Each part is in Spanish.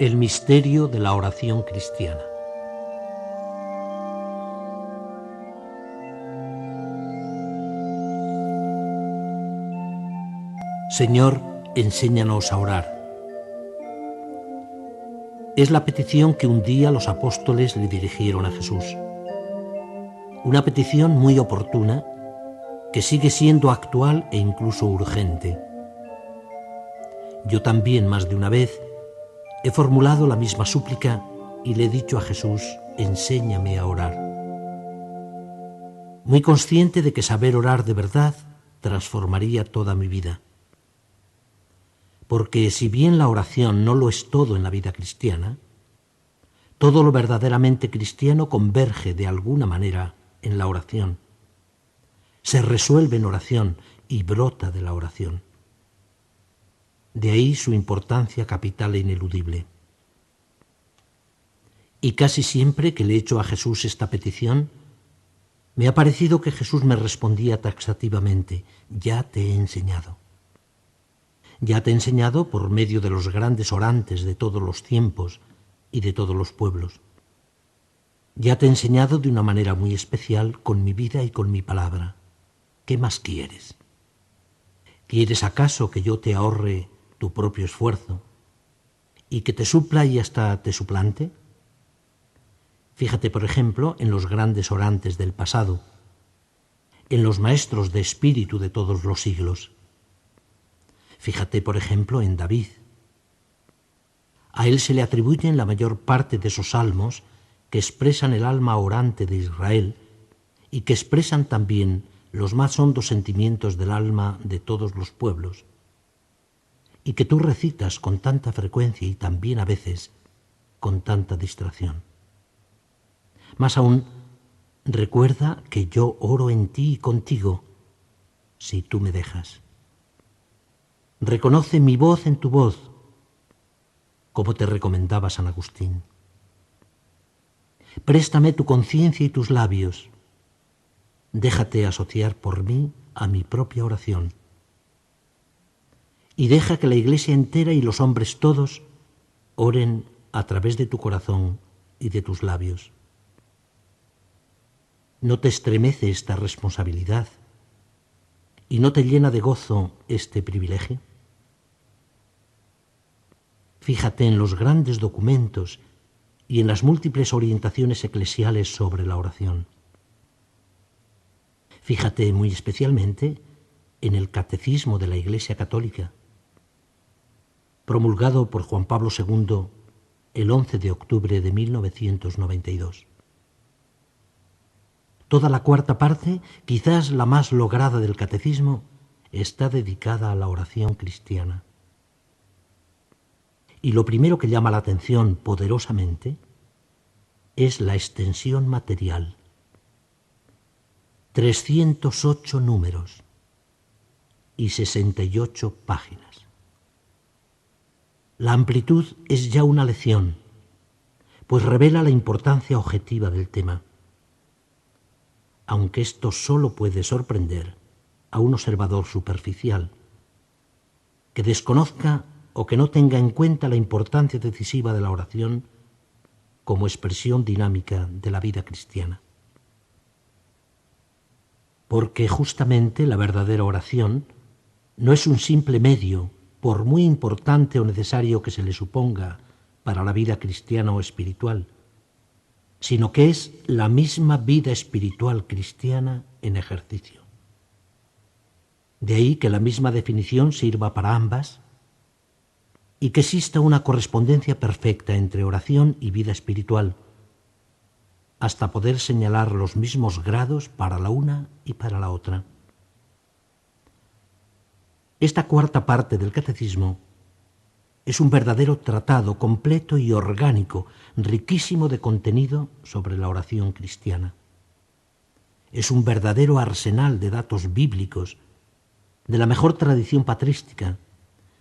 El misterio de la oración cristiana. Señor, enséñanos a orar. Es la petición que un día los apóstoles le dirigieron a Jesús. Una petición muy oportuna que sigue siendo actual e incluso urgente. Yo también más de una vez he formulado la misma súplica y le he dicho a Jesús, enséñame a orar. Muy consciente de que saber orar de verdad transformaría toda mi vida. Porque si bien la oración no lo es todo en la vida cristiana, todo lo verdaderamente cristiano converge de alguna manera en la oración. Se resuelve en oración y brota de la oración. De ahí su importancia capital e ineludible. Y casi siempre que le he hecho a Jesús esta petición, me ha parecido que Jesús me respondía taxativamente, ya te he enseñado. Ya te he enseñado por medio de los grandes orantes de todos los tiempos y de todos los pueblos. Ya te he enseñado de una manera muy especial con mi vida y con mi palabra. ¿Qué más quieres? ¿Quieres acaso que yo te ahorre tu propio esfuerzo y que te supla y hasta te suplante? Fíjate, por ejemplo, en los grandes orantes del pasado, en los maestros de espíritu de todos los siglos. Fíjate, por ejemplo, en David. A él se le atribuyen la mayor parte de esos salmos que expresan el alma orante de Israel y que expresan también los más hondos sentimientos del alma de todos los pueblos, y que tú recitas con tanta frecuencia y también a veces con tanta distracción. Más aún, recuerda que yo oro en ti y contigo, si tú me dejas. Reconoce mi voz en tu voz, como te recomendaba San Agustín. Préstame tu conciencia y tus labios. Déjate asociar por mí a mi propia oración. Y deja que la Iglesia entera y los hombres todos oren a través de tu corazón y de tus labios. ¿No te estremece esta responsabilidad y no te llena de gozo este privilegio? Fíjate en los grandes documentos y en las múltiples orientaciones eclesiales sobre la oración. Fíjate muy especialmente en el Catecismo de la Iglesia Católica, promulgado por Juan Pablo II el 11 de octubre de 1992. Toda la cuarta parte, quizás la más lograda del Catecismo, está dedicada a la oración cristiana. Y lo primero que llama la atención poderosamente es la extensión material. 308 números y 68 páginas. La amplitud es ya una lección, pues revela la importancia objetiva del tema, aunque esto solo puede sorprender a un observador superficial, que desconozca o que no tenga en cuenta la importancia decisiva de la oración como expresión dinámica de la vida cristiana. Porque justamente la verdadera oración no es un simple medio, por muy importante o necesario que se le suponga para la vida cristiana o espiritual, sino que es la misma vida espiritual cristiana en ejercicio. De ahí que la misma definición sirva para ambas y que exista una correspondencia perfecta entre oración y vida espiritual, hasta poder señalar los mismos grados para la una y para la otra. Esta cuarta parte del Catecismo es un verdadero tratado completo y orgánico, riquísimo de contenido sobre la oración cristiana. Es un verdadero arsenal de datos bíblicos, de la mejor tradición patrística,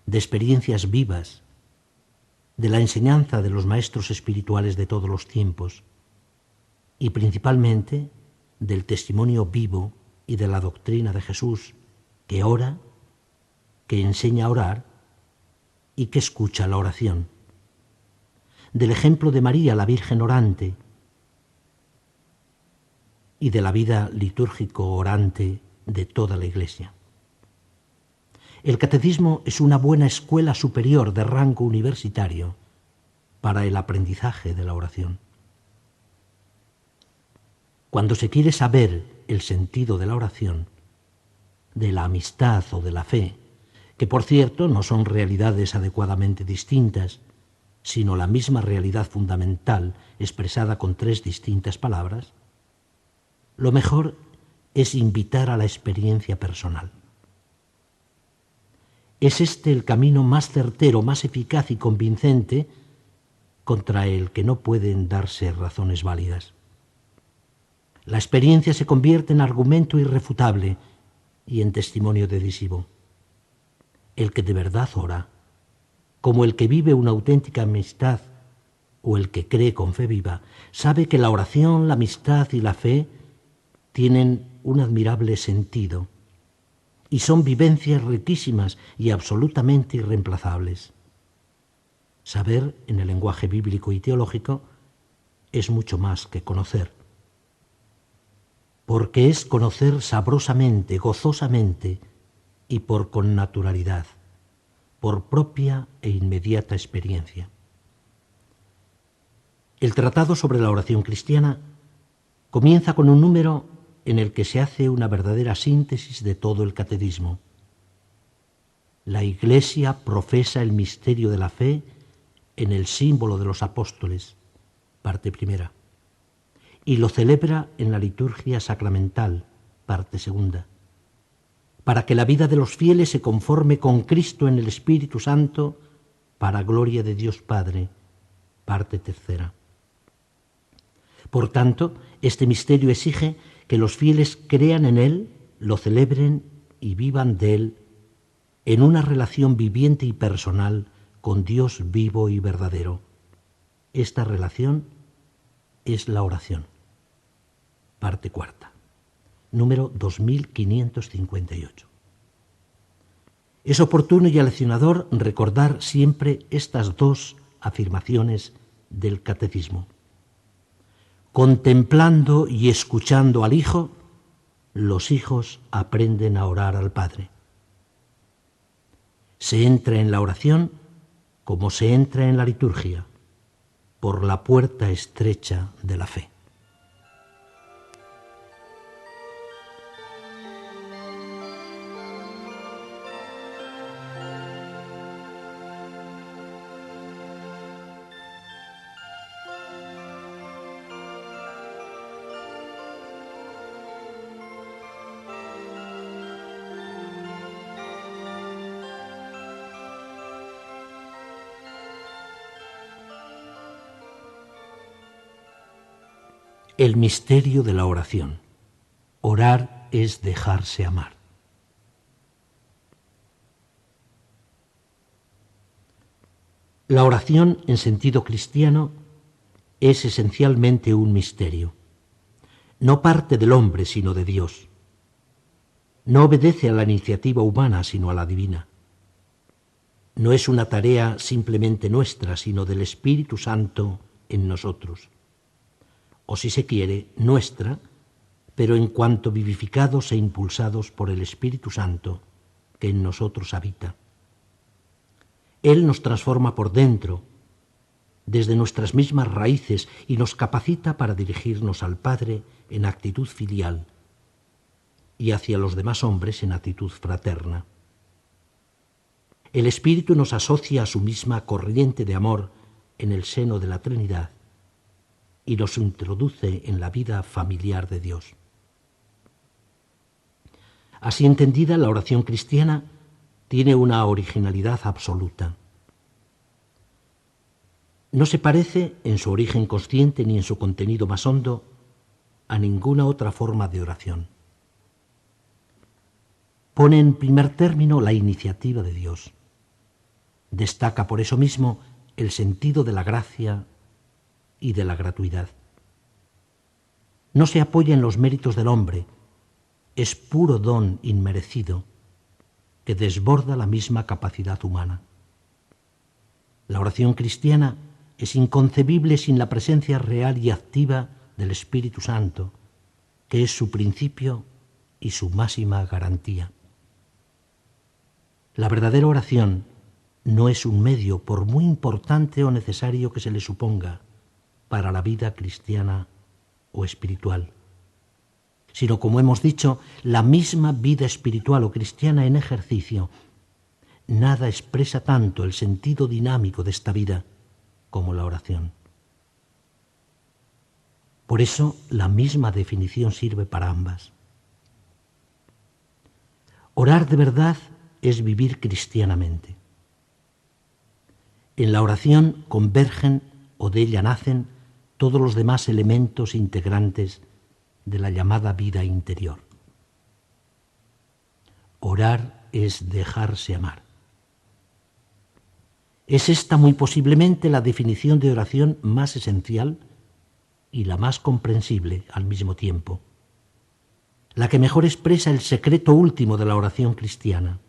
de experiencias vivas, de la enseñanza de los maestros espirituales de todos los tiempos, y principalmente del testimonio vivo y de la doctrina de Jesús, que ora, que enseña a orar y que escucha la oración. del ejemplo de María, la Virgen orante, y de la vida litúrgico orante de toda la Iglesia. El catecismo es una buena escuela superior de rango universitario para el aprendizaje de la oración. Cuando se quiere saber el sentido de la oración, de la amistad o de la fe, que por cierto no son realidades adecuadamente distintas, sino la misma realidad fundamental expresada con 3 distintas palabras, lo mejor es invitar a la experiencia personal. Es este el camino más certero, más eficaz y convincente contra el que no pueden darse razones válidas. La experiencia se convierte en argumento irrefutable y en testimonio decisivo. El que de verdad ora, como el que vive una auténtica amistad o el que cree con fe viva, sabe que la oración, la amistad y la fe tienen un admirable sentido y son vivencias riquísimas y absolutamente irreemplazables. Saber, en el lenguaje bíblico y teológico, es mucho más que conocer, porque es conocer sabrosamente, gozosamente y por connaturalidad, por propia e inmediata experiencia. El tratado sobre la oración cristiana comienza con un número en el que se hace una verdadera síntesis de todo el catecismo. La Iglesia profesa el misterio de la fe en el símbolo de los apóstoles, parte primera, y lo celebra en la liturgia sacramental, parte segunda, para que la vida de los fieles se conforme con Cristo en el Espíritu Santo, para gloria de Dios Padre, parte tercera. Por tanto, este misterio exige que los fieles crean en Él, lo celebren y vivan de Él en una relación viviente y personal con Dios vivo y verdadero. Esta relación es la oración. Parte cuarta, número 2558. Es oportuno y aleccionador recordar siempre estas 2 afirmaciones del catecismo. Contemplando y escuchando al Hijo, los hijos aprenden a orar al Padre. Se entra en la oración como se entra en la liturgia, por la puerta estrecha de la fe. El misterio de la oración. Orar es dejarse amar. La oración, en sentido cristiano, es esencialmente un misterio. No parte del hombre, sino de Dios. No obedece a la iniciativa humana, sino a la divina. No es una tarea simplemente nuestra, sino del Espíritu Santo en nosotros. O si se quiere, nuestra, pero en cuanto vivificados e impulsados por el Espíritu Santo que en nosotros habita. Él nos transforma por dentro, desde nuestras mismas raíces, y nos capacita para dirigirnos al Padre en actitud filial y hacia los demás hombres en actitud fraterna. El Espíritu nos asocia a su misma corriente de amor en el seno de la Trinidad y nos introduce en la vida familiar de Dios. Así entendida, la oración cristiana tiene una originalidad absoluta. No se parece en su origen consciente ni en su contenido más hondo a ninguna otra forma de oración. Pone en primer término la iniciativa de Dios. Destaca por eso mismo el sentido de la gracia y de la gratuidad. No se apoya en los méritos del hombre, es puro don inmerecido que desborda la misma capacidad humana. La oración cristiana es inconcebible sin la presencia real y activa del Espíritu Santo, que es su principio y su máxima garantía. La verdadera oración no es un medio, por muy importante o necesario que se le suponga, para la vida cristiana o espiritual, sino, como hemos dicho, la misma vida espiritual o cristiana en ejercicio. Nada expresa tanto el sentido dinámico de esta vida como la oración. Por eso, la misma definición sirve para ambas. Orar de verdad es vivir cristianamente. En la oración convergen o de ella nacen todos los demás elementos integrantes de la llamada vida interior. Orar es dejarse amar. Es esta muy posiblemente la definición de oración más esencial y la más comprensible al mismo tiempo, la que mejor expresa el secreto último de la oración cristiana.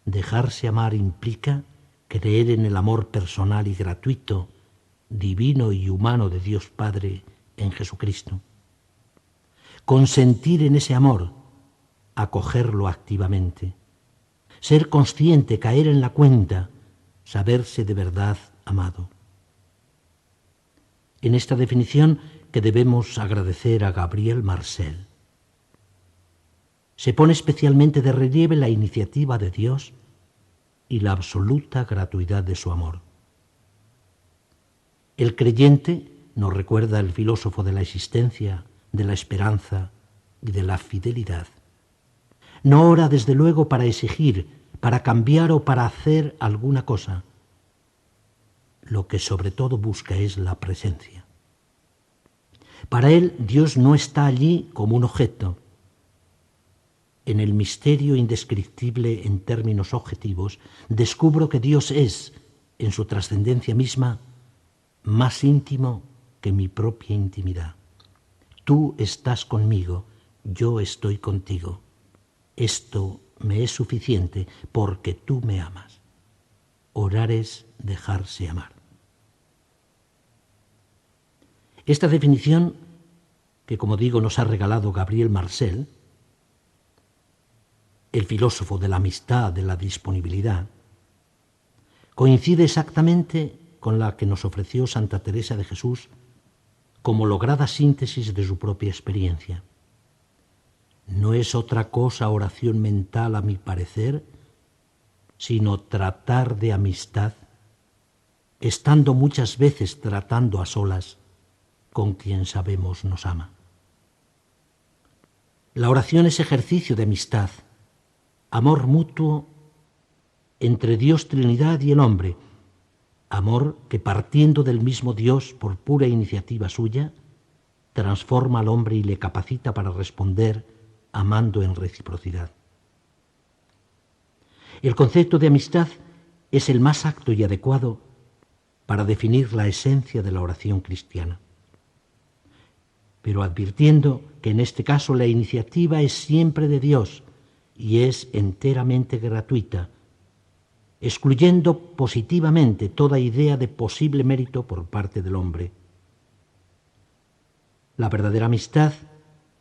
Dejarse amar implica creer en el amor personal y gratuito, divino y humano de Dios Padre en Jesucristo. Consentir en ese amor, acogerlo activamente, ser consciente, caer en la cuenta, saberse de verdad amado. En esta definición que debemos agradecer a Gabriel Marcel, se pone especialmente de relieve la iniciativa de Dios y la absoluta gratuidad de su amor. El creyente, nos recuerda el filósofo de la existencia, de la esperanza y de la fidelidad, no ora desde luego para exigir, para cambiar o para hacer alguna cosa. Lo que sobre todo busca es la presencia. Para él, Dios no está allí como un objeto. En el misterio indescriptible en términos objetivos, descubro que Dios es, en su trascendencia misma, más íntimo que mi propia intimidad. Tú estás conmigo, yo estoy contigo. Esto me es suficiente porque tú me amas. Orar es dejarse amar. Esta definición, que como digo nos ha regalado Gabriel Marcel, el filósofo de la amistad, de la disponibilidad, coincide exactamente con la que nos ofreció Santa Teresa de Jesús como lograda síntesis de su propia experiencia. No es otra cosa oración mental, a mi parecer, sino tratar de amistad, estando muchas veces tratando a solas con quien sabemos nos ama. La oración es ejercicio de amistad, amor mutuo entre Dios Trinidad y el hombre, amor que partiendo del mismo Dios por pura iniciativa suya, transforma al hombre y le capacita para responder amando en reciprocidad. El concepto de amistad es el más apto y adecuado para definir la esencia de la oración cristiana, pero advirtiendo que en este caso la iniciativa es siempre de Dios y es enteramente gratuita, excluyendo positivamente toda idea de posible mérito por parte del hombre. La verdadera amistad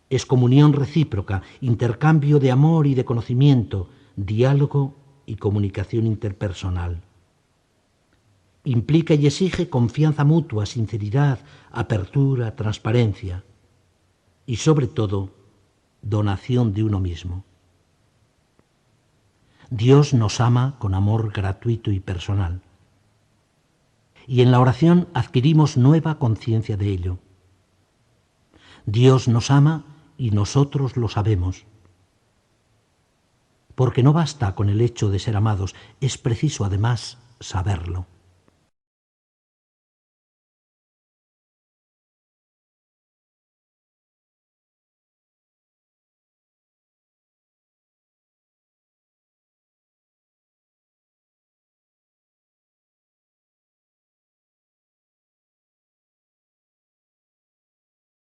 es comunión recíproca, intercambio de amor y de conocimiento, diálogo y comunicación interpersonal. Implica y exige confianza mutua, sinceridad, apertura, transparencia y, sobre todo, donación de uno mismo. Dios nos ama con amor gratuito y personal, y en la oración adquirimos nueva conciencia de ello. Dios nos ama y nosotros lo sabemos, porque no basta con el hecho de ser amados, es preciso además saberlo.